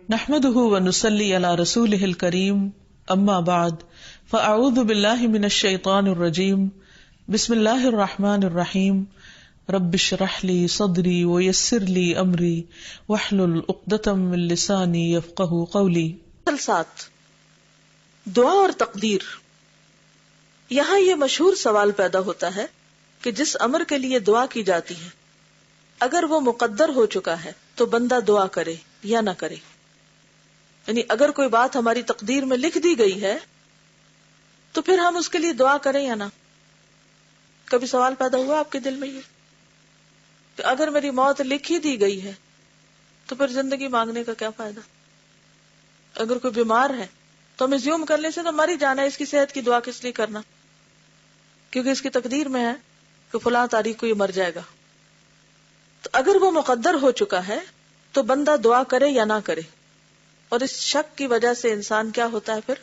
نحمده ونصلي على رسوله الكريم اما بعد فاعوذ بالله من الشيطان الرجيم بسم الله الرحمن الرحيم رب اشرح لي صدري ويسر لي امري واحلل عقدة من لساني يفقهوا قولي. 7 دعا اور تقدیر. یہاں یہ مشہور سوال پیدا ہوتا ہے کہ جس امر کے لیے دعا کی جاتی ہے اگر وہ مقدر ہو چکا ہے تو بندہ دعا کرے یا نہ کرے. یعنی اگر کوئی بات ہماری تقدیر میں لکھ دی گئی ہے تو پھر ہم اس کے لیے دعا کریں یا نہ. کبھی سوال پیدا ہوا آپ کے دل میں یہ کہ اگر میری موت لکھ ہی دی گئی ہے تو پھر زندگی مانگنے کا کیا فائدہ؟ اگر کوئی بیمار ہے تو ہم زیوم کرنے سے تو مر ہی جانا ہے، اس کی صحت کی دعا کس لیے کرنا؟ کیونکہ اس کی تقدیر میں ہے کہ فلاں تاریخ کو یہ مر جائے گا. تو اگر وہ مقدر ہو چکا ہے تو بندہ دعا کرے یا نہ کرے. اور اس شک کی وجہ سے انسان کیا ہوتا ہے، پھر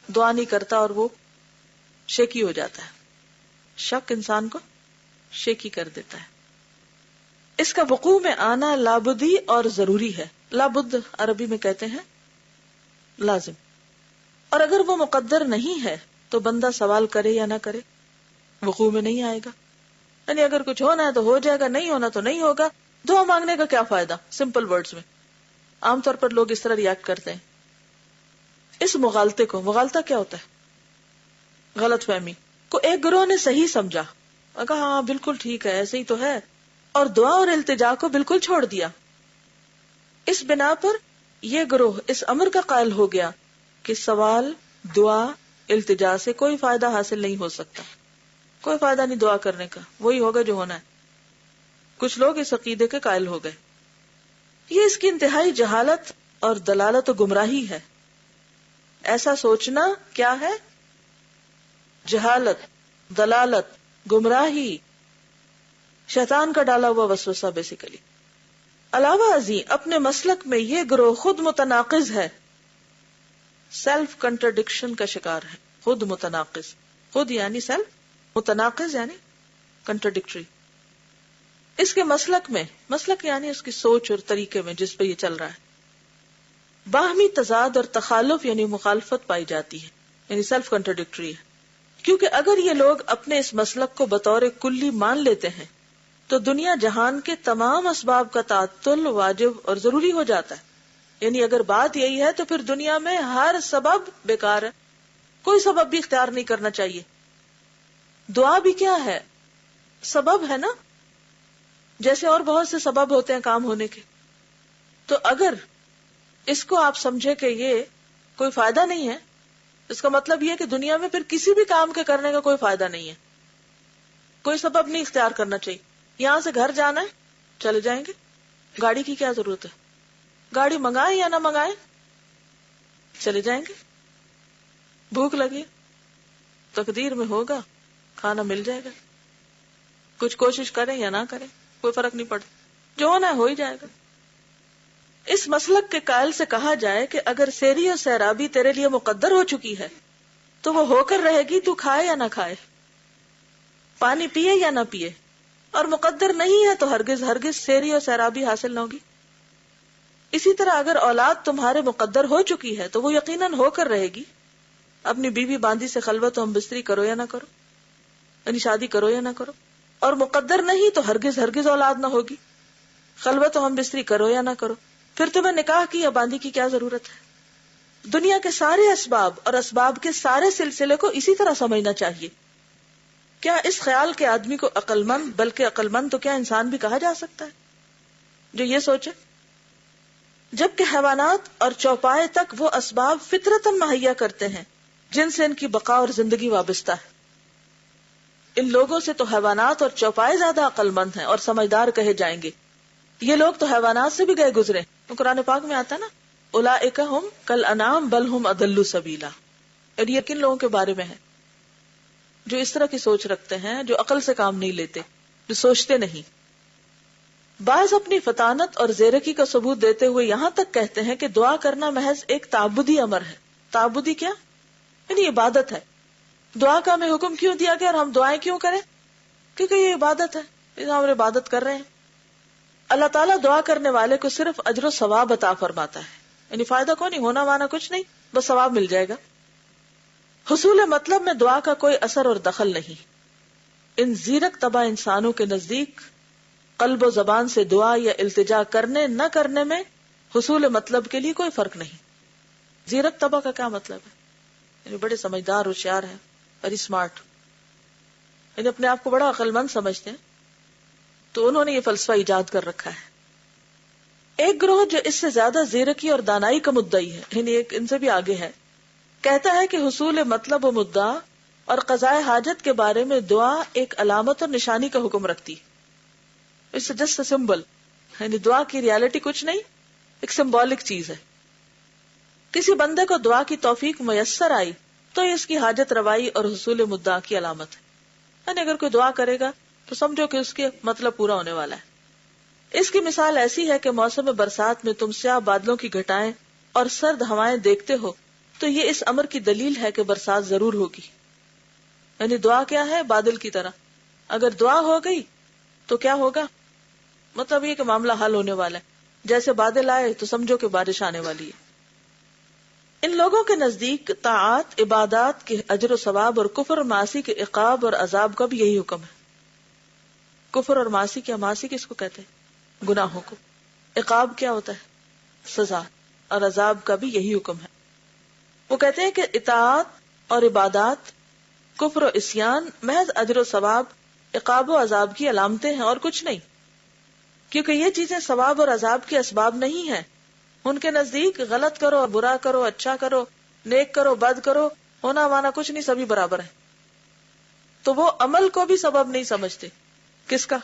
دعا نہیں کرتا اور وہ شیکی ہو جاتا ہے. شک انسان کو شیکی کر دیتا ہے. اس کا وقوع میں آنا لابدی اور ضروری ہے. لابد عربی میں کہتے ہیں لازم. اور اگر وہ مقدر نہیں ہے تو بندہ سوال کرے یا نہ کرے وقوع میں نہیں آئے گا. یعنی اگر کچھ ہونا ہے تو ہو جائے گا، نہیں ہونا تو نہیں ہوگا. دعا مانگنے کا کیا فائدہ؟ سمپل ورڈز میں عام طور پر لوگ اس طرح ریاکٹ کرتے ہیں. اس مغالطے کو، مغالطہ کیا ہوتا ہے؟ غلط فہمی کو ایک گروہ نے صحیح سمجھا، کہا ہاں بالکل ٹھیک ہے ایسے ہی تو ہے، اور دعا اور التجا کو بالکل چھوڑ دیا. اس بنا پر یہ گروہ اس امر کا قائل ہو گیا کہ سوال، دعا، التجا سے کوئی فائدہ حاصل نہیں ہو سکتا. کوئی فائدہ نہیں دعا کرنے کا، وہی ہوگا جو ہونا ہے. کچھ لوگ اس عقیدے کے قائل ہو گئے. یہ اس کی انتہائی جہالت اور دلالت و گمراہی ہے. ایسا سوچنا کیا ہے؟ جہالت، دلالت، گمراہی، شیطان کا ڈالا ہوا وسوسہ بیسیکلی. علاوہ ازیں اپنے مسلک میں یہ گروہ خود متناقض ہے، سیلف کنٹرڈکشن کا شکار ہے. خود متناقض، خود یعنی سیلف، متناقض یعنی کنٹرڈکٹری. اس کے مسلک یعنی اس کی سوچ اور طریقے میں جس پہ یہ چل رہا ہے باہمی تضاد اور تخالف یعنی مخالفت پائی جاتی ہے، یعنی سیلف کنٹرڈکٹری ہے. کیونکہ اگر یہ لوگ اپنے اس مسلک کو بطور کلی مان لیتے ہیں تو دنیا جہان کے تمام اسباب کا تعطل واجب اور ضروری ہو جاتا ہے. یعنی اگر بات یہی ہے تو پھر دنیا میں ہر سبب بیکار ہے، کوئی سبب بھی اختیار نہیں کرنا چاہیے. دعا بھی کیا ہے؟ سبب ہے نا، جیسے اور بہت سے سبب ہوتے ہیں کام ہونے کے. تو اگر اس کو آپ سمجھے کہ یہ کوئی فائدہ نہیں ہے، اس کا مطلب یہ کہ دنیا میں پھر کسی بھی کام کے کرنے کا کوئی فائدہ نہیں ہے، کوئی سبب نہیں اختیار کرنا چاہیے. یہاں سے گھر جانا ہے، چلے جائیں گے. گاڑی کی کیا ضرورت ہے؟ گاڑی منگائیں یا نہ منگائیں، چلے جائیں گے. بھوک لگی، تقدیر میں ہوگا، کھانا مل جائے گا. کچھ کوشش کریں یا نہ کریں کوئی فرق نہیں پڑتا، جو ہونا ہے ہو ہی جائے گا. اس مسلک کے قائل سے کہا جائے کہ اگر سیری اور سیرابی تیرے لیے مقدر ہو چکی ہے تو وہ ہو کر رہے گی، تو کھائے یا نہ کھائے، پانی پیے یا نہ پیے. اور مقدر نہیں ہے تو ہرگز ہرگز سیری اور سیرابی حاصل نہ ہوگی. اسی طرح اگر اولاد تمہارے مقدر ہو چکی ہے تو وہ یقیناً ہو کر رہے گی. اپنی بیوی باندی سے خلوت و ہم بستری کرو یا نہ کرو، یعنی شادی کرو یا نہ کرو. اور مقدر نہیں تو ہرگز ہرگز اولاد نہ ہوگی، خلوت و ہم بستری کرو یا نہ کرو. پھر تمہیں نکاح کی یا باندی کی کیا ضرورت ہے؟ دنیا کے سارے اسباب اور اسباب کے سارے سلسلے کو اسی طرح سمجھنا چاہیے. کیا اس خیال کے آدمی کو عقل مند، بلکہ عقل مند تو کیا انسان بھی کہا جا سکتا ہے جو یہ سوچے؟ جبکہ حیوانات اور چوپائے تک وہ اسباب فطرتاً مہیا کرتے ہیں جن سے ان کی بقا اور زندگی وابستہ ہے. ان لوگوں سے تو حیوانات اور چوپائے زیادہ عقل مند ہیں اور سمجھدار کہے جائیں گے. یہ لوگ تو حیوانات سے بھی گئے گزرے. تو قرآن پاک میں آتا نا اولئک ھم کالانعام بل ھم اضل سبیلا. اور یہ کن لوگوں کے بارے میں ہے؟ جو اس طرح کی سوچ رکھتے ہیں، جو عقل سے کام نہیں لیتے، جو سوچتے نہیں. بعض اپنی فطانت اور زیرکی کا ثبوت دیتے ہوئے یہاں تک کہتے ہیں کہ دعا کرنا محض ایک تعبدی امر ہے. تعبدی کیا؟ یعنی عبادت ہے. دعا کا ہمیں حکم کیوں دیا گیا اور ہم دعائیں کیوں کریں؟ کیونکہ یہ عبادت ہے، ہم عبادت کر رہے ہیں. اللہ تعالیٰ دعا کرنے والے کو صرف اجر و ثواب عطا فرماتا ہے، یعنی فائدہ کو نہیں، ہونا مانا کچھ نہیں، بس ثواب مل جائے گا. حصول مطلب میں دعا کا کوئی اثر اور دخل نہیں. ان زیرک طبع انسانوں کے نزدیک قلب و زبان سے دعا یا التجا کرنے نہ کرنے میں حصول مطلب کے لیے کوئی فرق نہیں. زیرک طبع کا کیا مطلب ہے؟ یعنی بڑے سمجھدار ہوشیار ہیں، ویری اسمارٹ، یعنی اپنے آپ کو بڑا عقل مند سمجھتے ہیں، تو انہوں نے یہ فلسفہ ایجاد کر رکھا ہے. ایک گروہ جو اس سے زیادہ زیرکی اور دانائی کا مدعی ہے، یعنی ایک ان سے بھی آگے ہے، کہتا ہے کہ حصول مطلب و مدعا اور قضاء حاجت کے بارے میں دعا ایک علامت اور نشانی کا حکم رکھتی ہے. اٹس جسٹ اے سمبل، یعنی دعا کی ریالٹی کچھ نہیں، ایک سمبولک چیز ہے. کسی بندے کو دعا کی توفیق میسر آئی تو یہ اس کی حاجت روائی اور حصول مدعا کی علامت ہے. یعنی اگر کوئی دعا کرے گا تو سمجھو کہ اس کے مطلب پورا ہونے والا ہے. اس کی مثال ایسی ہے کہ موسم برسات میں تم سیاہ بادلوں کی گھٹائیں اور سرد ہوائیں دیکھتے ہو تو یہ اس امر کی دلیل ہے کہ برسات ضرور ہوگی. یعنی دعا کیا ہے؟ بادل کی طرح، اگر دعا ہو گئی تو کیا ہوگا؟ مطلب یہ کہ معاملہ حل ہونے والا ہے. جیسے بادل آئے تو سمجھو کہ بارش آنے والی ہے. ان لوگوں کے نزدیک طاعات، عبادات کے اجر و ثواب اور کفر اور معاصی کے عقاب اور عذاب کا بھی یہی حکم ہے. کفر اور معاصی کیا؟ معاصی کس کو کہتے ہیں؟ گناہوں کو. عقاب کیا ہوتا ہے؟ سزا. اور عذاب کا بھی یہی حکم ہے. وہ کہتے ہیں کہ اطاعت اور عبادات، کفر و عصیان محض اجر و ثواب، عقاب و عذاب کی علامتیں ہیں اور کچھ نہیں، کیونکہ یہ چیزیں ثواب اور عذاب کے اسباب نہیں ہیں. ان کے نزدیک غلط کرو، برا کرو، اچھا کرو، نیک کرو، بد کرو، ہونا مانا کچھ نہیں، سبھی برابر ہیں. تو وہ عمل کو بھی سبب نہیں سمجھتے. کس کا؟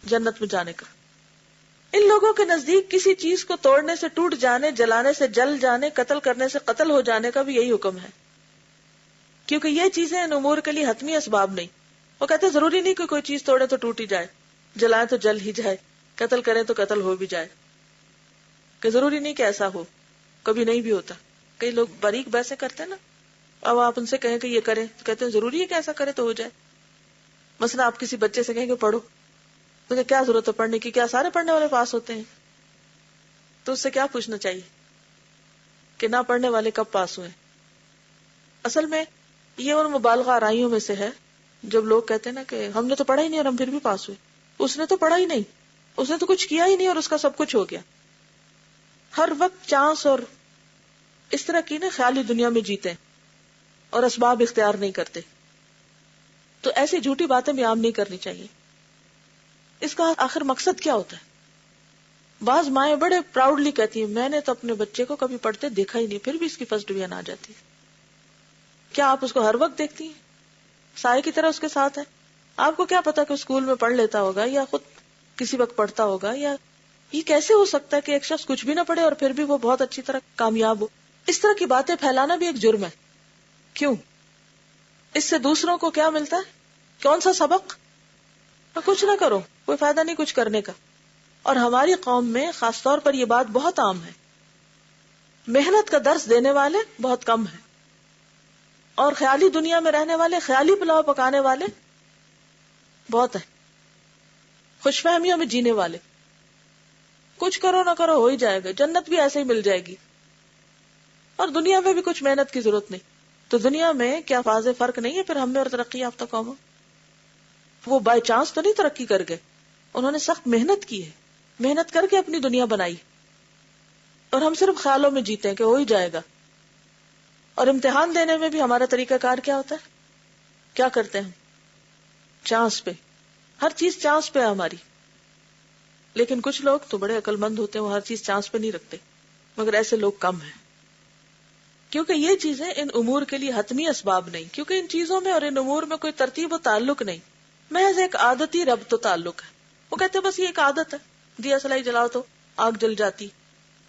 جنت میں جانے کا. ان لوگوں کے نزدیک کسی چیز کو توڑنے سے ٹوٹ جانے، جلانے سے جل جانے، قتل کرنے سے قتل ہو جانے کا بھی یہی حکم ہے، کیونکہ یہ چیزیں ان امور کے لیے حتمی اسباب نہیں. وہ کہتے ہیں ضروری نہیں کہ کوئی چیز توڑے تو ٹوٹ ہی جائے، جلائے تو جل ہی جائے، قتل کرے تو قتل ہو بھی جائے، کہ ضروری نہیں کہ ایسا ہو. کبھی نہیں بھی ہوتا. کئی لوگ باریک بحثیں کرتے ہیں نا، اب آپ ان سے کہیں کہ یہ کریں تو کہتے ہیں ضروری ہے کہ ایسا کرے تو ہو جائے. مثلا آپ کسی بچے سے کہیں کہ پڑھو تو کیا ضرورت ہے پڑھنے کی؟ کیا سارے پڑھنے والے پاس ہوتے ہیں؟ تو اس سے کیا پوچھنا چاہیے کہ نہ پڑھنے والے کب پاس ہوئے؟ اصل میں یہ ان مبالغہ آرائیوں میں سے ہے جب لوگ کہتے ہیں نا کہ ہم نے تو پڑھا ہی نہیں اور ہم پھر بھی پاس ہوئے. اس نے تو پڑھا ہی نہیں، اس نے تو کچھ کیا ہی نہیں اور اس کا سب کچھ ہو گیا. ہر وقت چانس اور اس طرح کی نا خیالی دنیا میں جیتے ہیں اور اسباب اختیار نہیں کرتے. تو ایسی جھوٹی باتیں بھی عام نہیں کرنی چاہیے. اس کا آخر مقصد کیا ہوتا ہے؟ بعض مائیں بڑے پراؤڈلی کہتی ہیں میں نے تو اپنے بچے کو کبھی پڑھتے دیکھا ہی نہیں، پھر بھی اس کی فرسٹ ڈویژن آ جاتی. کیا آپ اس کو ہر وقت دیکھتی ہیں؟ سائے کی طرح اس کے ساتھ ہے. آپ کو کیا پتا کہ اسکول میں پڑھ لیتا ہوگا یا خود کسی وقت پڑھتا ہوگا، یا یہ کیسے ہو سکتا ہے کہ ایک شخص کچھ بھی نہ پڑھے اور پھر بھی وہ بہت اچھی طرح کامیاب ہو؟ اس طرح کی باتیں پھیلانا بھی ایک جرم ہے. کیوں؟ اس سے دوسروں کو کیا ملتا ہے؟ کون سا سبق؟ کچھ نہ کرو، کوئی فائدہ نہیں کچھ کرنے کا. اور ہماری قوم میں خاص طور پر یہ بات بہت عام ہے. محنت کا درس دینے والے بہت کم ہیں، اور خیالی دنیا میں رہنے والے، خیالی پلاؤ پکانے والے بہت ہیں. خوش فہمیوں میں جینے والے، کچھ کرو نہ کرو ہو ہی جائے گا، جنت بھی ایسے ہی مل جائے گی، اور دنیا میں بھی کچھ محنت کی ضرورت نہیں. تو دنیا میں کیا واضح فرق نہیں ہے پھر ہم میں اور ترقی یافتہ قوموں؟ وہ بائی چانس تو نہیں ترقی کر گئے، انہوں نے سخت محنت کی ہے، محنت کر کے اپنی دنیا بنائی، اور ہم صرف خیالوں میں جیتے ہیں کہ ہو ہی جائے گا. اور امتحان دینے میں بھی ہمارا طریقہ کار کیا ہوتا ہے؟ کیا کرتے ہیں؟ چانس پہ، ہر چیز چانس پہ ہے ہماری. لیکن کچھ لوگ تو بڑے عقل مند ہوتے ہیں، وہ ہر چیز چانس پہ نہیں رکھتے، مگر ایسے لوگ کم ہیں. کیونکہ یہ چیزیں ان امور کے لیے حتمی اسباب نہیں، کیونکہ ان چیزوں میں اور ان امور میں کوئی ترتیب و تعلق نہیں، محض ایک عادتی ربط و تعلق ہے. وہ کہتے ہیں بس یہ ایک عادت ہے، دیا سلائی جلاؤ تو آگ جل جاتی.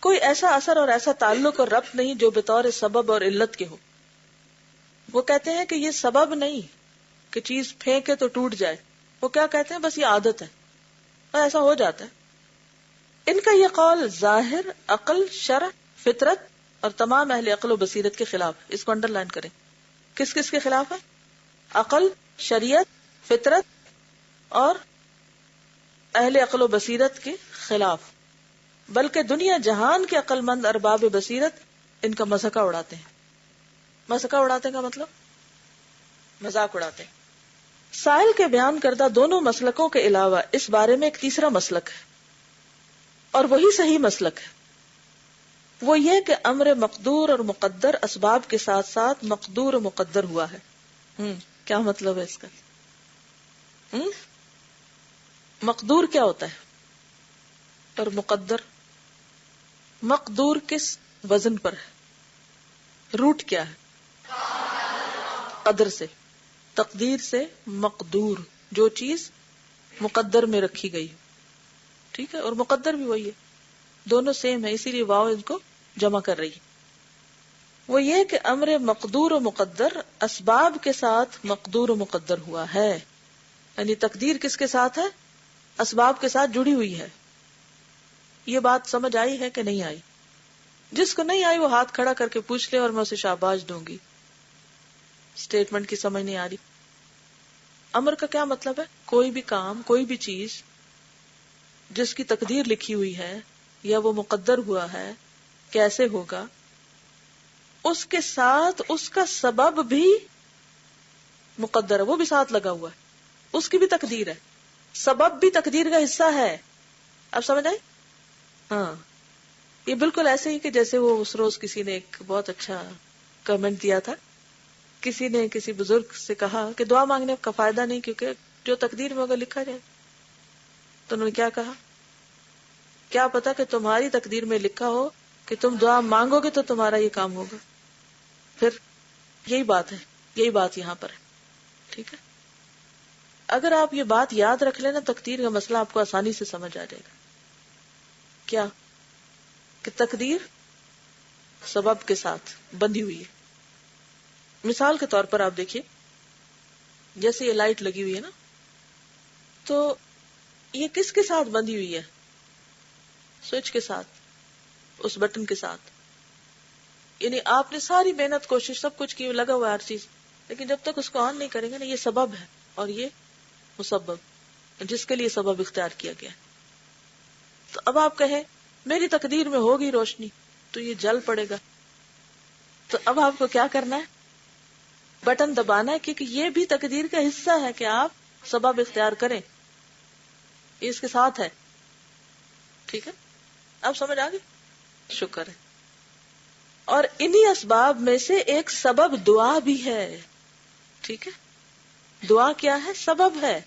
کوئی ایسا اثر اور ایسا تعلق اور ربط نہیں جو بطور سبب اور علت کے ہو. وہ کہتے ہیں کہ یہ سبب نہیں کہ چیز پھینکے تو ٹوٹ جائے، وہ کیا کہتے ہیں؟ بس یہ عادت ہے اور ایسا ہو جاتا ہے. ان کا یہ قول ظاہر، عقل، شرع، فطرت اور تمام اہل عقل و بصیرت کے خلاف. اس کو انڈر لائن کریں. کس کس کے خلاف ہے؟ عقل، شریعت، فطرت اور اہل عقل و بصیرت کے خلاف، بلکہ دنیا جہان کے عقل مند ارباب بصیرت ان کا مذاق اڑاتے ہیں. مذاق اڑاتے کا مطلب مذاق اڑاتے ہیں. سائل کے بیان کردہ دونوں مسلکوں کے علاوہ اس بارے میں ایک تیسرا مسلک ہے، اور وہی صحیح مسلک ہے. وہ یہ کہ امر مقدور اور مقدر اسباب کے ساتھ ساتھ مقدور و مقدر ہوا ہے. کیا مطلب ہے اس کا؟ مقدور کیا ہوتا ہے اور مقدر؟ مقدور کس وزن پر ہے؟ روٹ کیا ہے؟ قدر سے، تقدیر سے مقدور، جو چیز مقدر میں رکھی گئی. ٹھیک ہے، اور مقدر بھی وہی ہے، دونوں سیم ہے، اسی لیے واو ان کو جمع کر رہی ہے. وہ یہ کہ امر مقدور و مقدر اسباب کے ساتھ مقدور و مقدر ہوا ہے، یعنی تقدیر کس کے ساتھ ہے؟ اسباب کے ساتھ جڑی ہوئی ہے. یہ بات سمجھ آئی ہے کہ نہیں آئی؟ جس کو نہیں آئی وہ ہاتھ کھڑا کر کے پوچھ لے اور میں اسے شاباش دوں گی. اسٹیٹمنٹ کی سمجھ نہیں آ رہی. امر کا کیا مطلب ہے؟ کوئی بھی کام، کوئی بھی چیز جس کی تقدیر لکھی ہوئی ہے یا وہ مقدر ہوا ہے کیسے ہوگا، اس کے ساتھ اس کا سبب بھی مقدر ہے، وہ بھی ساتھ لگا ہوا ہے، اس کی بھی تقدیر ہے، سبب بھی تقدیر کا حصہ ہے. اب سمجھ آئی؟ ہاں، یہ بالکل ایسے ہی کہ جیسے وہ اس روز کسی نے ایک بہت اچھا کمنٹ دیا تھا. کسی نے کسی بزرگ سے کہا کہ دعا مانگنے کا فائدہ نہیں، کیونکہ جو تقدیر میں ہوگا لکھا جائے. تو انہوں نے کیا کہا؟ کیا پتا کہ تمہاری تقدیر میں لکھا ہو کہ تم دعا مانگو گے تو تمہارا یہ کام ہوگا. پھر یہی بات ہے، یہی بات یہاں پر ہے. ٹھیک ہے، اگر آپ یہ بات یاد رکھ لینا تقدیر کا مسئلہ آپ کو آسانی سے سمجھ آ جائے گا. کیا کہ تقدیر سبب کے ساتھ بندھی ہوئی ہے. مثال کے طور پر آپ دیکھیے، جیسے یہ لائٹ لگی ہوئی ہے نا، تو یہ کس کے ساتھ بندھی ہوئی ہے؟ سوئچ کے ساتھ، اس بٹن کے ساتھ. یعنی آپ نے ساری محنت، کوشش، سب کچھ کی، لگا ہوا ہر چیز، لیکن جب تک اس کو آن نہیں کریں گے نا، یہ سبب ہے اور یہ مسبب جس کے لیے سبب اختیار کیا گیا. تو اب آپ کہیں میری تقدیر میں ہوگی روشنی، تو یہ جل پڑے گا. تو اب آپ کو کیا کرنا ہے؟ بٹن دبانا ہے، کیونکہ یہ بھی تقدیر کا حصہ ہے کہ آپ سبب اختیار کریں. یہ اس کے ساتھ ہے. ٹھیک ہے، اب سمجھ آ گئی؟ شکر ہے. اور انہی اسباب میں سے ایک سبب دعا بھی ہے. ٹھیک ہے، دعا کیا ہے؟ سبب ہے.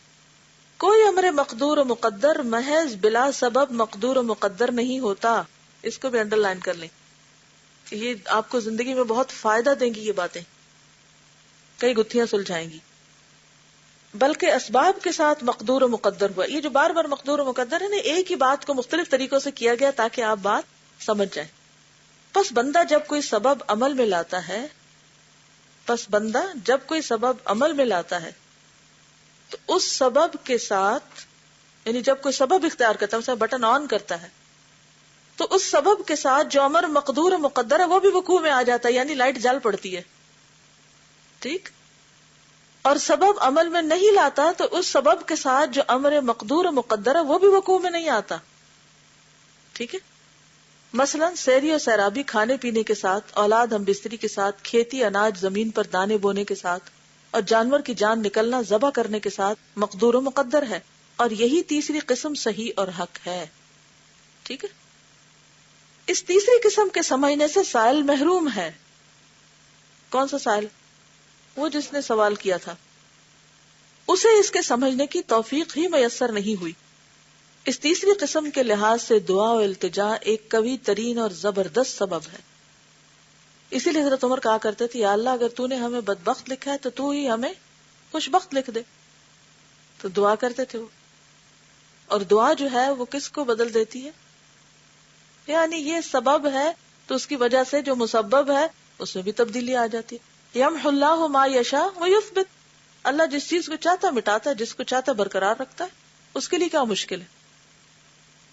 کوئی امر مقدور و مقدر محض بلا سبب مقدور و مقدر نہیں ہوتا. اس کو بھی انڈر لائن کر لیں، یہ آپ کو زندگی میں بہت فائدہ دیں گی. یہ باتیں کئی گتھیاں سلجھائیں گی. بلکہ اسباب کے ساتھ مقدور و مقدر ہوا. یہ جو بار بار مقدور و مقدر ہے نا، ایک ہی بات کو مختلف طریقوں سے کیا گیا تاکہ آپ بات سمجھ جائیں. پس بندہ جب کوئی سبب عمل میں لاتا ہے تو اس سبب کے ساتھ، یعنی جب کوئی سبب اختیار کرتا ہے، مثلا بٹن آن کرتا ہے، تو اس سبب کے ساتھ جو امر مقدور و مقدر ہے وہ بھی وقوع میں آ جاتا ہے، یعنی لائٹ جل پڑتی ہے. ٹھیک. اور سبب عمل میں نہیں لاتا تو اس سبب کے ساتھ جو امر مقدور و مقدر ہے وہ بھی وقوع میں نہیں آتا. ٹھیک ہے. مثلا سیری اور سیرابی، کھانے پینے کے ساتھ، اولاد ہم بستری کے ساتھ، کھیتی اناج زمین پر دانے بونے کے ساتھ، اور جانور کی جان نکلنا ذبح کرنے کے ساتھ مقدور و مقدر ہے. اور یہی تیسری قسم صحیح اور حق ہے. ٹھیک ہے. اس تیسری قسم کے سمجھنے سے سائل محروم ہے. کون سا سائل؟ وہ جس نے سوال کیا تھا. اسے اس کے سمجھنے کی توفیق ہی میسر نہیں ہوئی. اس تیسری قسم کے لحاظ سے دعا و التجا ایک قوی ترین اور زبردست سبب ہے. اسی لیے حضرت عمر کہا کرتے تھے، یا اللہ اگر تو نے ہمیں بدبخت لکھا ہے تو تو ہی ہمیں خوش بخت لکھ دے. تو دعا کرتے تھے وہ. اور دعا جو ہے وہ کس کو بدل دیتی ہے؟ یعنی یہ سبب ہے تو اس کی وجہ سے جو مسبب ہے اس میں بھی تبدیلی آ جاتی ہے. یمحو اللہ ما یشاء ویثبت. اللہ جس چیز کو چاہتا مٹاتا ہے، جس کو چاہتا برقرار رکھتا ہے. اس کے لیے کیا مشکل ہے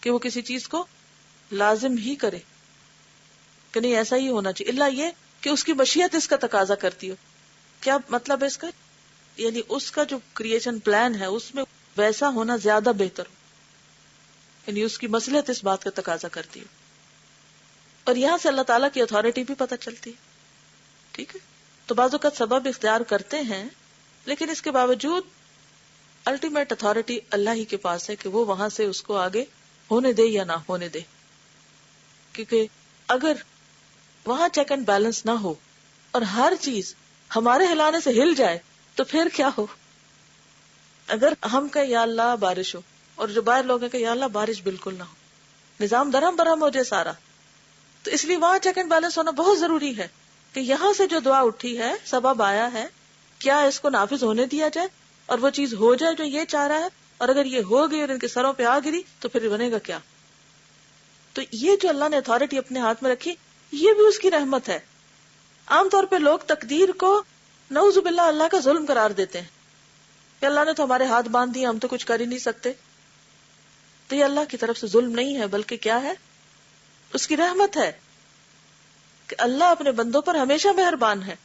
کہ وہ کسی چیز کو لازم ہی کرے کہ نہیں ایسا ہی ہونا چاہیے، الا یہ کہ اس کی مشیت اس کا تقاضا کرتی ہو. کیا مطلب ہے اس کا؟ یعنی اس کا جو کریشن پلان ہے اس میں ویسا ہونا زیادہ بہتر ہو. یعنی اس کی مصلحت اس بات کا تقاضا کرتی ہے. اور یہاں سے اللہ تعالیٰ کی اتھارٹی بھی پتہ چلتی ہے. ٹھیک ہے. تو بعض اوقات سبب اختیار کرتے ہیں لیکن اس کے باوجود الٹیمیٹ اتھارٹی اللہ ہی کے پاس ہے کہ وہ وہاں سے اس کو آگے ہونے دے یا نہ ہونے دے. کیونکہ اگر وہاں چیک اینڈ بیلنس نہ ہو اور ہر چیز ہمارے ہلانے سے ہل جائے تو پھر کیا ہو. اگر ہم کہیں یا اللہ بارش ہو اور جو باہر لوگ ہیں کہ یا اللہ بارش بالکل نہ ہو, نظام درہم برہم ہو جائے سارا. تو اس لیے وہاں چیک اینڈ بیلنس ہونا بہت ضروری ہے کہ یہاں سے جو دعا اٹھی ہے, سبب آیا ہے, کیا اس کو نافذ ہونے دیا جائے اور وہ چیز ہو جائے جو یہ چاہ رہا ہے, اور اگر یہ ہو گئی اور ان کے سروں پہ آ گری تو پھر بنے گا کیا. تو یہ جو اللہ نے اتھارٹی اپنے ہاتھ میں رکھی یہ بھی اس کی رحمت ہے. عام طور پہ لوگ تقدیر کو نعوذ باللہ اللہ کا ظلم قرار دیتے ہیں کہ اللہ نے تو ہمارے ہاتھ باندھ دیے, ہم تو کچھ کر ہی نہیں سکتے. تو یہ اللہ کی طرف سے ظلم نہیں ہے بلکہ کیا ہے, اس کی رحمت ہے کہ اللہ اپنے بندوں پر ہمیشہ مہربان ہے.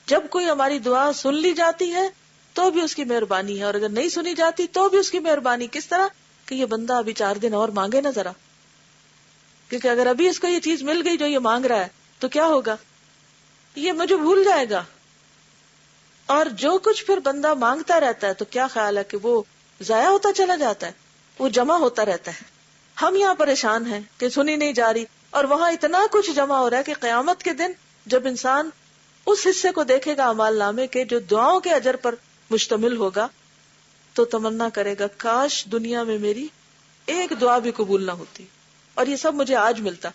جب کوئی ہماری دعا سن لی جاتی ہے تو بھی اس کی مہربانی ہے, اور اگر نہیں سنی جاتی تو بھی اس کی مہربانی. کس طرح کہ یہ بندہ ابھی 4 دن اور مانگے نا ذرا, کیونکہ اگر ابھی اس کو یہ چیز مل گئی جو یہ مانگ رہا ہے تو کیا ہوگا, یہ مجھے بھول جائے گا. اور جو کچھ پھر بندہ مانگتا رہتا ہے تو کیا خیال ہے کہ وہ ضائع ہوتا چلا جاتا ہے, وہ جمع ہوتا رہتا ہے. ہم یہاں پریشان ہیں کہ سنی نہیں جا رہی, اور وہاں اتنا کچھ جمع ہو رہا ہے کہ قیامت کے دن جب انسان اس حصے کو دیکھے گا اعمال نامے کے جو دعاؤں کے اجر پر مشتمل ہوگا تو تمنا کرے گا کاش دنیا میں میری ایک دعا بھی قبول نہ ہوتی اور یہ سب مجھے آج ملتا.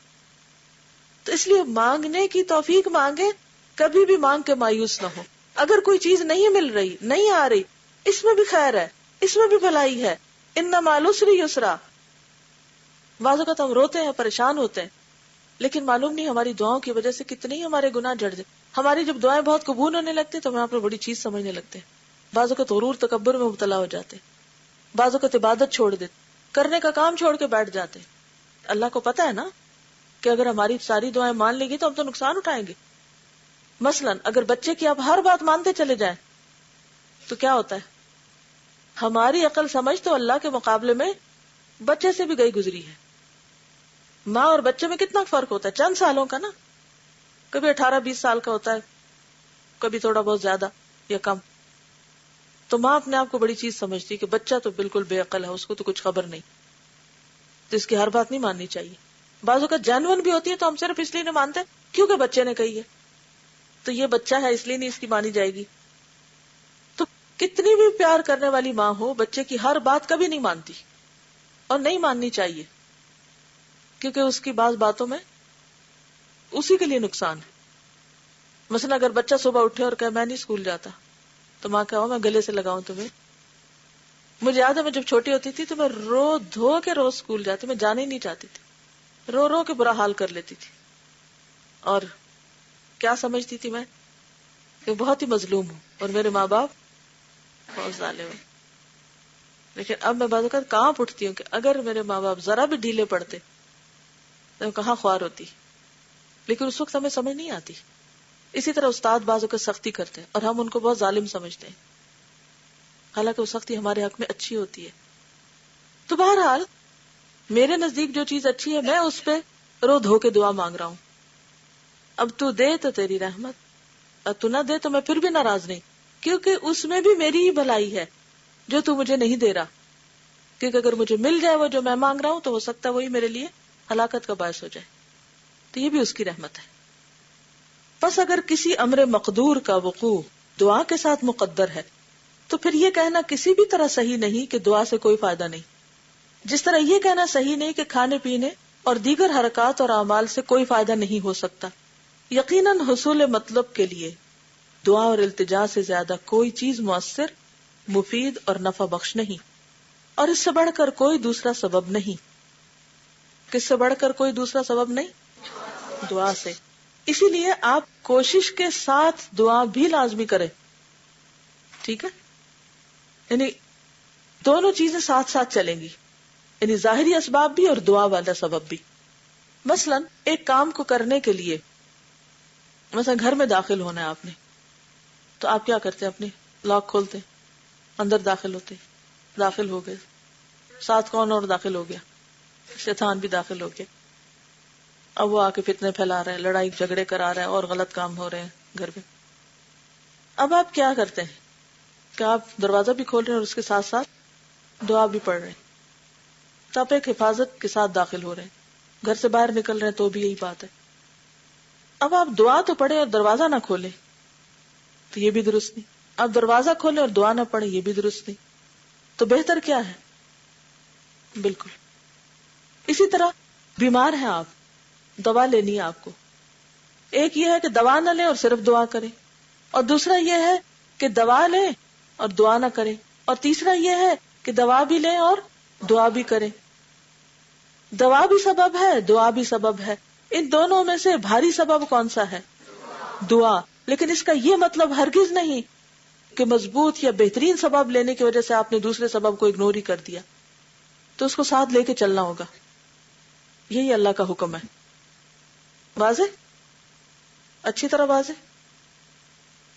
تو اس لیے مانگنے کی توفیق مانگے, کبھی بھی مانگ کے مایوس نہ ہو. اگر کوئی چیز نہیں مل رہی, نہیں آ رہی, اس میں بھی خیر ہے, اس میں بھی بھلائی ہے. ان مع العسر یسرا. بعض اوقات ہم روتے ہیں, پریشان ہوتے ہیں, لیکن معلوم نہیں ہماری دعاؤں کی وجہ سے کتنے ہی ہمارے گناہ جڑ جائے. ہماری جب دعائیں بہت قبول ہونے لگتی تو ہم یہاں پر بڑی چیز سمجھنے لگتے ہیں. بعض اوقات غرور تکبر میں مبتلا ہو جاتے, بعض اوقات عبادت چھوڑ دیتے, کرنے کا کام چھوڑ کے بیٹھ جاتے. اللہ کو پتا ہے نا کہ اگر ہماری ساری دعائیں مان لے گی تو ہم تو نقصان اٹھائیں گے. مثلا اگر بچے کی آپ ہر بات مانتے چلے جائیں تو کیا ہوتا ہے, ہماری عقل سمجھ تو اللہ کے مقابلے میں بچے سے بھی گئی گزری ہے. ماں اور بچے میں کتنا فرق ہوتا ہے, چند سالوں کا نا, کبھی 18-20 سال کا ہوتا ہے, کبھی تھوڑا بہت زیادہ یا کم. تو ماں اپنے آپ کو بڑی چیز سمجھتی کہ بچہ تو بالکل بے عقل ہے, اس کو تو کچھ خبر نہیں, تو اس کی ہر بات نہیں ماننی چاہیے. بعض اوقات جینون بھی ہوتی ہے تو ہم صرف اس لیے نہیں مانتے کیونکہ بچے نے کہی ہے, تو یہ بچہ ہے اس لیے نہیں اس کی مانی جائے گی. تو کتنی بھی پیار کرنے والی ماں ہو, بچے کی ہر بات کبھی نہیں مانتی, اور نہیں ماننی چاہیے, کیونکہ اس کی بعض باتوں میں اسی کے لیے نقصان ہے. مثلا اگر بچہ صبح اٹھے اور کہے میں نہیں اسکول جاتا, تو ماں کہو میں گلے سے لگاؤں تمہیں. مجھے یاد ہے میں جب چھوٹی ہوتی تھی تو میں رو دھو کے روز اسکول جاتی, میں جانے ہی نہیں چاہتی تھی, رو رو کے برا حال کر لیتی تھی. اور کیا سمجھتی تھی میں کہ بہت ہی مظلوم ہوں اور میرے ماں باپ بہت ظالم ہیں. لیکن اب میں بعض اوقات کانپ اٹھتی ہوں کہ اگر میرے ماں باپ ذرا بھی ڈھیلے پڑتے تو میں کہاں خوار ہوتی, لیکن اس وقت ہمیں سمجھ نہیں آتی. اسی طرح استاد بعض اوقات سختی کرتے ہیں اور ہم ان کو بہت ظالم سمجھتے ہیں, حالانکہ وہ سختی ہمارے حق میں اچھی ہوتی ہے. تو بہرحال میرے نزدیک جو چیز اچھی ہے میں اس پہ رو دھو کے دعا مانگ رہا ہوں. اب تو دے تو تیری رحمت, اور تو نہ دے تو میں پھر بھی ناراض نہیں, کیونکہ اس میں بھی میری ہی بھلائی ہے جو تو مجھے نہیں دے رہا. کیونکہ اگر مجھے مل جائے وہ جو میں مانگ رہا ہوں تو ہو سکتا ہے وہی میرے لیے ہلاکت کا باعث ہو جائے, تو یہ بھی اس کی رحمت ہے. بس اگر کسی امر مقدور کا وقوع دعا کے ساتھ مقدر ہے تو پھر یہ کہنا کسی بھی طرح صحیح نہیں کہ دعا سے کوئی فائدہ نہیں, جس طرح یہ کہنا صحیح نہیں کہ کھانے پینے اور دیگر حرکات اور اعمال سے کوئی فائدہ نہیں ہو سکتا. یقیناً حصول مطلب کے لیے دعا اور التجا سے زیادہ کوئی چیز مؤثر, مفید اور نفع بخش نہیں, اور اس سے بڑھ کر کوئی دوسرا سبب نہیں. کس سے بڑھ کر کوئی دوسرا سبب نہیں, دعا سے. اسی لیے آپ کوشش کے ساتھ دعا بھی لازمی کریں, ٹھیک ہے, یعنی دونوں چیزیں ساتھ ساتھ چلیں گی, یعنی ظاہری اسباب بھی اور دعا والا سبب بھی. مثلا ایک کام کو کرنے کے لیے, مثلا گھر میں داخل ہونا ہے آپ نے, تو آپ کیا کرتے ہیں, اپنے لاک کھولتے, اندر داخل ہوتے, داخل ہو گئے, ساتھ کون اور داخل ہو گیا, شیطان بھی داخل ہو گیا. اب وہ آ کے فتنے پھیلا رہے ہیں, لڑائی جھگڑے کرا رہے ہیں اور غلط کام ہو رہے ہیں گھر میں. اب آپ کیا کرتے ہیں کہ آپ دروازہ بھی کھول رہے ہیں اور اس کے ساتھ ساتھ دعا بھی پڑھ رہے ہیں, تو آپ ایک حفاظت کے ساتھ داخل ہو رہے ہیں. گھر سے باہر نکل رہے ہیں تو بھی یہی بات ہے. اب آپ دعا تو پڑھیں اور دروازہ نہ کھولیں تو یہ بھی درست نہیں. آپ دروازہ کھولیں اور دعا نہ پڑھیں, یہ بھی درست نہیں. تو بہتر کیا ہے؟ بالکل اسی طرح بیمار ہیں آپ, دوا لینی ہے آپ کو. ایک یہ ہے کہ دوا نہ لیں اور صرف دعا کریں, اور دوسرا یہ ہے کہ دوا لیں اور دعا نہ کریں, اور تیسرا یہ ہے کہ دوا بھی لیں اور دعا بھی کریں. دوا بھی سبب ہے, دعا بھی سبب ہے. ان دونوں میں سے بھاری سبب کون سا ہے؟ دعا. لیکن اس کا یہ مطلب ہرگز نہیں کہ مضبوط یا بہترین سبب لینے کی وجہ سے آپ نے دوسرے سبب کو اگنور ہی کر دیا. تو اس کو ساتھ لے کے چلنا ہوگا. یہی اللہ کا حکم ہے. واضح؟ اچھی طرح واضح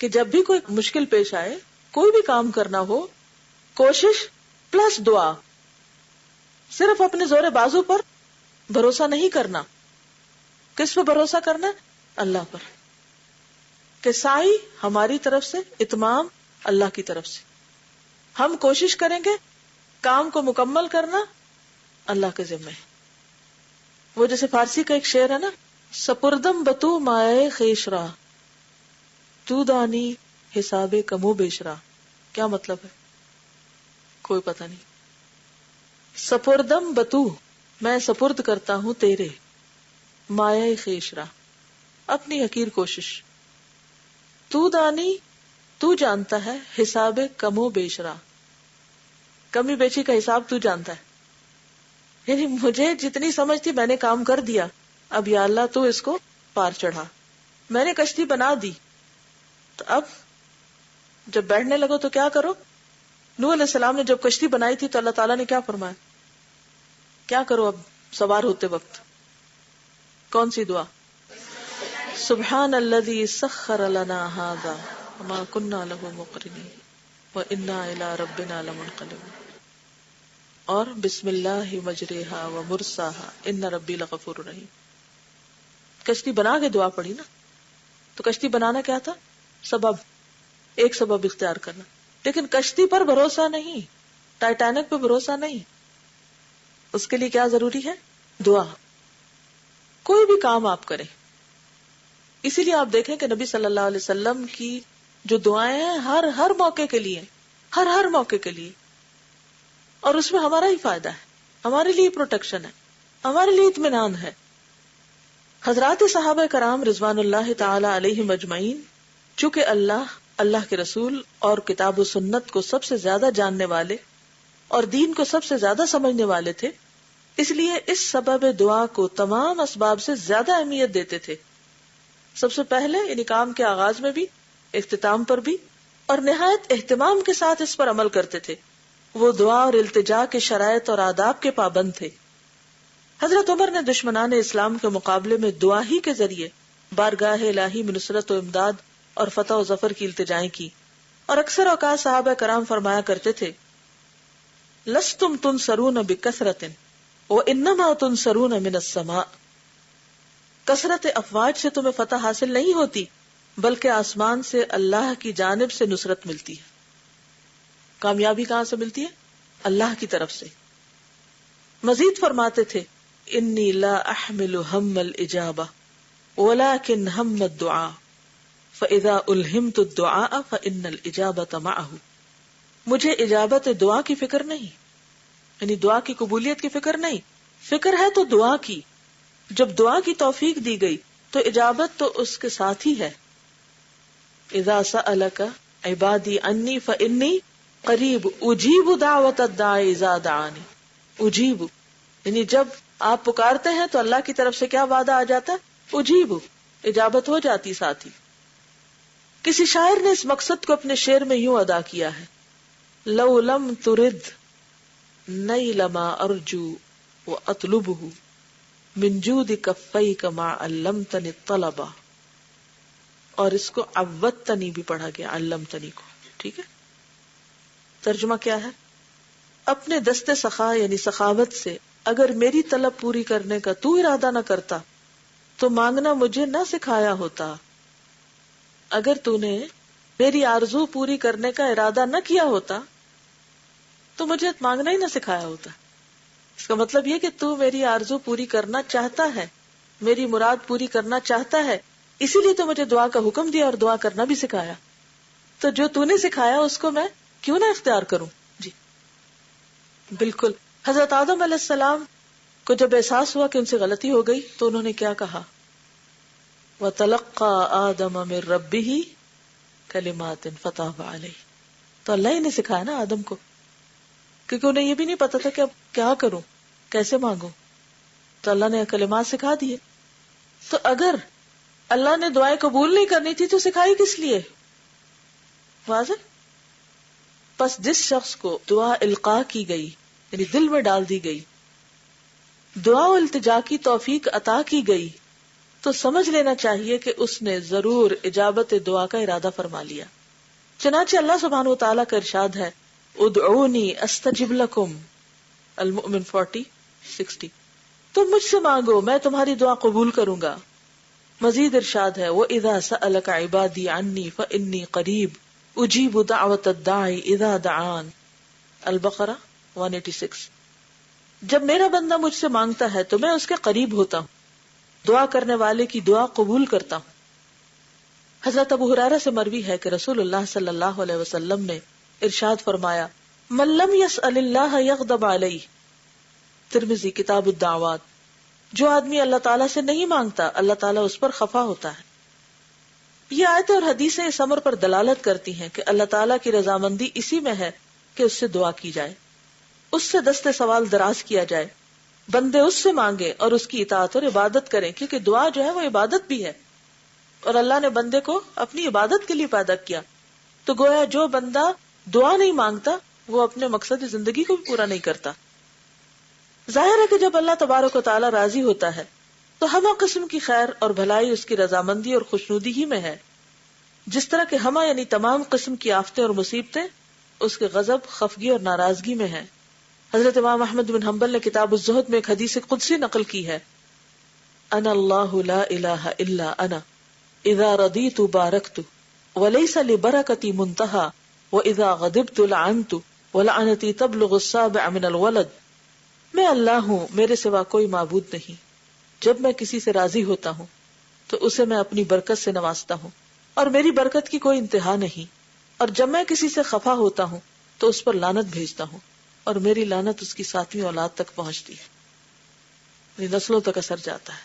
کہ جب بھی کوئی مشکل پیش آئے, کوئی بھی کام کرنا ہو, کوشش پلس دعا. صرف اپنے زور بازو پر بھروسہ نہیں کرنا. کس پہ بھروسہ کرنا؟ اللہ پر. کہ سائی ہماری طرف سے, اتمام اللہ کی طرف سے. ہم کوشش کریں گے, کام کو مکمل کرنا اللہ کے ذمہ ہے. وہ جیسے فارسی کا ایک شعر ہے نا, سپردم بتو مائے خیشرا تو دانی حساب کمو بیشرا. کیا مطلب ہے؟ کوئی پتہ نہیں. سپردم بتو, میں سپرد کرتا ہوں تیرے, مائے خیشرا, اپنی حقیر کوشش. تو دانی, تو جانتا ہے, حساب کمو بیشرا, کمی بیچی کا حساب تو جانتا ہے. یعنی مجھے جتنی سمجھ تھی میں نے کام کر دیا, اب یا اللہ تو اس کو پار چڑھا. میں نے کشتی بنا دی, تو اب جب بیٹھنے لگو تو کیا کرو؟ نوح علیہ السلام نے جب کشتی بنائی تھی تو اللہ تعالیٰ نے کیا فرمایا؟ کیا کرو اب سوار ہوتے وقت؟ کون سی دعا؟ سبحان الذی سخر لنا ھذا وما كنا له مقرنین وإنا إلی ربنا لمنقلبون, اور بسم اللہ مجریہا ومرساہا ان ربی لغفور رحیم. کشتی بنا کے دعا پڑھی نا. تو کشتی بنانا کیا تھا؟ سبب, ایک سبب اختیار کرنا. لیکن کشتی پر بھروسہ نہیں, ٹائٹینک پہ بھروسہ نہیں. اس کے لیے کیا ضروری ہے؟ دعا. کوئی بھی کام آپ کریں, اسی لیے آپ دیکھیں کہ نبی صلی اللہ علیہ وسلم کی جو دعائیں ہیں ہر موقع کے لیے, ہر موقع کے لیے, اور اس میں ہمارا ہی فائدہ ہے, ہمارے لیے پروٹیکشن ہے, ہمارے لیے اطمینان ہے. حضرات صحابہ کرام رضوان اللہ تعالی علیہم اجمعین چونکہ اللہ کے رسول اور کتاب و سنت کو سب سے زیادہ جاننے والے اور دین کو سب سے زیادہ سمجھنے والے تھے, اس لیے اس سبب دعا کو تمام اسباب سے زیادہ اہمیت دیتے تھے. سب سے پہلے یعنی کام کے آغاز میں بھی, اختتام پر بھی, اور نہایت اہتمام کے ساتھ اس پر عمل کرتے تھے. وہ دعا اور التجا کے شرائط اور آداب کے پابند تھے. حضرت عمر نے دشمنان اسلام کے مقابلے میں دعا ہی کے ذریعے بارگاہ الہی میں نصرت و امداد اور فتح و ظفر کی التجائیں کی, اور اکثر اوقات صحابہ کرام فرمایا کرتے تھے, لستم تنصرون بکثرۃ وانما تنصرون من السماء. کثرت افواج سے تمہیں فتح حاصل نہیں ہوتی بلکہ آسمان سے اللہ کی جانب سے نصرت ملتی ہے. کامیابی کہاں سے ملتی ہے؟ اللہ کی طرف سے. مزید فرماتے تھے, انی لا احمل هم الاجابہ ولكن هم الدعاء فاذا الہمت الدعاء فان الاجابۃ معه. مجھے اجابت دعا کی فکر نہیں, یعنی دعا کی قبولیت کی فکر نہیں, فکر ہے تو دعا کی. جب دعا کی توفیق دی گئی تو اجابت تو اس کے ساتھ ہی ہے. اذا سألک عبادی انی فانی قریب اجیب دعوت الداعی اذا دعانی. اجیب یعنی جب آپ پکارتے ہیں تو اللہ کی طرف سے کیا وعدہ آ جاتا ہے؟ اجیب, اجابت ہو جاتی ساتھ ہی. کسی شاعر نے اس مقصد کو اپنے شعر میں یوں ادا کیا ہے, لو لم ترد نیل ما ارجو واطلبه من جود کفیک ما علمتنی الطلبہ. اور اس کو عودتنی بھی پڑھا گیا, علمتنی کو. ٹھیک ہے, ترجمہ کیا ہے؟ اپنے دستے سخا یعنی سخاوت سے اگر میری طلب پوری کرنے کا تو ارادہ نہ کرتا تو مانگنا مجھے نہ سکھایا ہوتا. اگر تو نے میری آرزو پوری کرنے کا ارادہ نہ کیا ہوتا تو مجھے مانگنا ہی نہ سکھایا ہوتا. اس کا مطلب یہ کہ تو میری آرزو پوری کرنا چاہتا ہے، میری مراد پوری کرنا چاہتا ہے، اسی لیے تو مجھے دعا کا حکم دیا اور دعا کرنا بھی سکھایا. تو جو تو نے سکھایا اس کو میں کیوں نہ اختیار کروں. جی بالکل. حضرت آدم علیہ السلام کو جب احساس ہوا کہ ان سے غلطی ہو گئی تو انہوں نے کیا کہا؟ وَتَلَقَّى آدَمَ مِن رَبِّهِ كَلِمَاتٍ فَتَابَ عَلَيْهِ. تو اللہ ہی نے سکھایا نا آدم کو، کیونکہ انہیں یہ بھی نہیں پتا تھا کہ اب کیا کروں، کیسے مانگوں. تو اللہ نے کلمات سکھا دیے. تو اگر اللہ نے دعائیں قبول نہیں کرنی تھی تو سکھائی کس لیے؟ واضح. پس جس شخص کو دعا القاء کی گئی یعنی دل میں ڈال دی گئی، دعا و التجا کی توفیق عطا کی گئی، تو سمجھ لینا چاہیے کہ اس نے ضرور اجابت دعا کا ارادہ فرما لیا. چنانچہ اللہ سبحانہ و تعالیٰ کا ارشاد ہے ادعونی استجب لکم، المؤمن 40:60. تم مجھ سے مانگو میں تمہاری دعا قبول کروں گا. مزید ارشاد ہے وَإِذَا سَأَلَكَ عِبَادِي عَنِّي فَإِنِّي قَرِيبٌ اجیب دعوت الداعی اذا دعان، البقرہ 186. جب میرا بندہ مجھ سے مانگتا ہے تو میں اس کے قریب ہوتا ہوں، دعا کرنے والے کی دعا قبول کرتا ہوں. حضرت ابو ہریرہ سے مروی ہے کہ رسول اللہ صلی اللہ علیہ وسلم نے ارشاد فرمایا من لم يسأل اللہ یغضب علیہ، ترمذی کتاب الدعوات. جو آدمی اللہ تعالیٰ سے نہیں مانگتا اللہ تعالیٰ اس پر خفا ہوتا ہے. یہ آیتیں اور حدیثیں اس امر پر دلالت کرتی ہیں کہ اللہ تعالیٰ کی رضامندی اسی میں ہے کہ اس سے دعا کی جائے، اس سے دست سوال دراز کیا جائے، بندے اس سے مانگے اور اس کی اطاعت اور عبادت کریں، کیونکہ دعا جو ہے وہ عبادت بھی ہے اور اللہ نے بندے کو اپنی عبادت کے لیے پیدا کیا. تو گویا جو بندہ دعا نہیں مانگتا وہ اپنے مقصد زندگی کو بھی پورا نہیں کرتا. ظاہر ہے کہ جب اللہ تبارک و تعالیٰ راضی ہوتا ہے تو ہمہ قسم کی خیر اور بھلائی اس کی رضامندی اور خوشنودی ہی میں ہے. جس طرح کہ ہمہ یعنی تمام قسم کی آفتیں اور مصیبتیں اس کے غضب، خفگی اور ناراضگی میں ہیں. حضرت امام احمد بن حنبل نے کتاب الزہد میں ایک حدیث قدسی نقل کی ہے انا اللہ لا الہ الا انا اذا رضیت بارکت ولیس لبرکتی منتہا واذا غضبت لعنت ولعنتی تبلغ السابع من الولد. میں اللہ ہوں، میرے سوا کوئی معبود نہیں. جب میں کسی سے راضی ہوتا ہوں تو اسے میں اپنی برکت سے نوازتا ہوں اور میری برکت کی کوئی انتہا نہیں، اور جب میں کسی سے خفا ہوتا ہوں تو اس پر لعنت بھیجتا ہوں اور میری لعنت اس کی 7ویں اولاد تک پہنچتی ہے، یعنی نسلوں تک اثر جاتا ہے.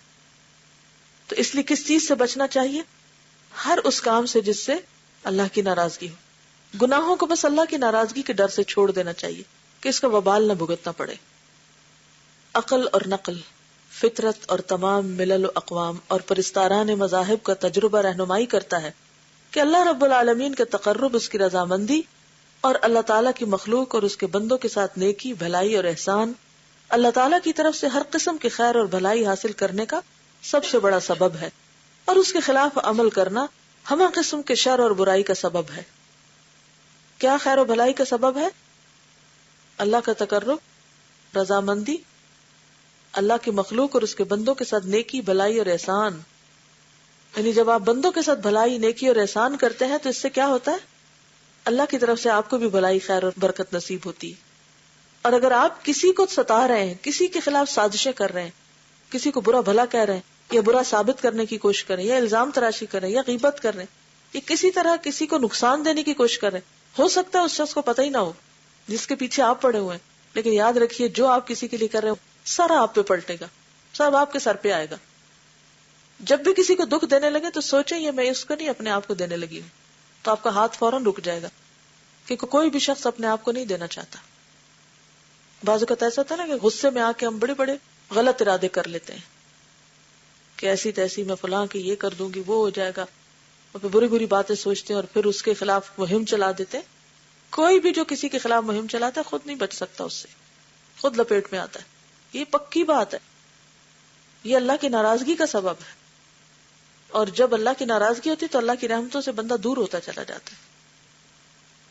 تو اس لیے کس چیز سے بچنا چاہیے؟ ہر اس کام سے جس سے اللہ کی ناراضگی ہو. گناہوں کو بس اللہ کی ناراضگی کے ڈر سے چھوڑ دینا چاہیے کہ اس کا وبال نہ بھگتنا پڑے. عقل اور نقل، فطرت اور تمام ملل و اقوام اور پرستاران مذاہب کا تجربہ رہنمائی کرتا ہے کہ اللہ رب العالمین کے تقرب، اس کی رضامندی اور اللہ تعالیٰ کی مخلوق اور اس کے بندوں کے ساتھ نیکی، بھلائی اور احسان اللہ تعالیٰ کی طرف سے ہر قسم کی خیر اور بھلائی حاصل کرنے کا سب سے بڑا سبب ہے، اور اس کے خلاف عمل کرنا ہمہ قسم کے شر اور برائی کا سبب ہے. کیا خیر و بھلائی کا سبب ہے؟ اللہ کا تقرب، رضامندی، اللہ کی مخلوق اور اس کے بندوں کے ساتھ نیکی، بھلائی اور احسان. یعنی جب آپ بندوں کے ساتھ بھلائی، نیکی اور احسان کرتے ہیں تو اس سے کیا ہوتا ہے؟ اللہ کی طرف سے آپ کو بھی بھلائی، خیر اور برکت نصیب ہوتی ہے. اور اگر آپ کسی کو ستا رہے ہیں، کسی کے خلاف سازشیں کر رہے ہیں، کسی کو برا بھلا کہہ رہے ہیں یا برا ثابت کرنے کی کوشش کر رہے ہیں یا الزام تراشی کر رہے ہیں یا غیبت کر رہے ہیں یا کسی طرح کسی کو نقصان دینے کی کوشش کر رہے ہیں، ہو سکتا ہے اس شخص کو پتہ ہی نہ ہو جس کے پیچھے آپ پڑے ہوئے ہیں، لیکن یاد رکھیے جو آپ کسی کے لیے کر رہے ہو سارا آپ پہ پلٹے گا، سب آپ کے سر پہ آئے گا. جب بھی کسی کو دکھ دینے لگے تو سوچیں یہ میں اس کو نہیں اپنے آپ کو دینے لگی ہوں، تو آپ کا ہاتھ فوراً رک جائے گا، کیونکہ کوئی بھی شخص اپنے آپ کو نہیں دینا چاہتا. بعض اوقات ایسا ہوتا ہے نا کہ غصے میں آ کے ہم بڑے بڑے غلط ارادے کر لیتے ہیں کہ ایسی تیسی میں فلاں کی یہ کر دوں گی، وہ ہو جائے گا، اور پھر بری بری باتیں سوچتے ہیں اور پھر اس کے خلاف مہم چلا دیتے ہیں. کوئی بھی جو کسی کے خلاف مہم چلاتا ہے خود نہیں بچ سکتا، اس سے خود لپیٹ میں آتا ہے. یہ پکی بات ہے، یہ اللہ کی ناراضگی کا سبب ہے، اور جب اللہ کی ناراضگی ہوتی ہے تو اللہ کی رحمتوں سے بندہ دور ہوتا چلا جاتا ہے.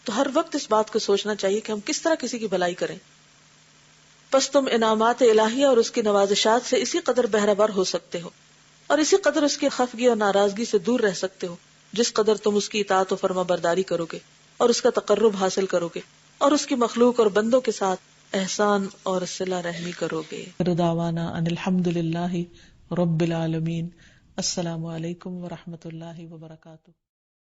تو ہر وقت اس بات کو سوچنا چاہیے کہ ہم کس طرح کسی کی بھلائی کریں. پس تم انعامات الہیہ اور اس کی نوازشات سے اسی قدر بہرہ بر ہو سکتے ہو اور اسی قدر اس کی خفگی اور ناراضگی سے دور رہ سکتے ہو جس قدر تم اس کی اطاعت و فرما برداری کرو گے اور اس کا تقرب حاصل کرو گے اور اس کی مخلوق اور بندوں کے ساتھ احسان اور صلہ رحمی کرو گے. دعوانا ان الحمدللہ رب العالمین. السلام علیکم ورحمۃ اللہ وبرکاتہ.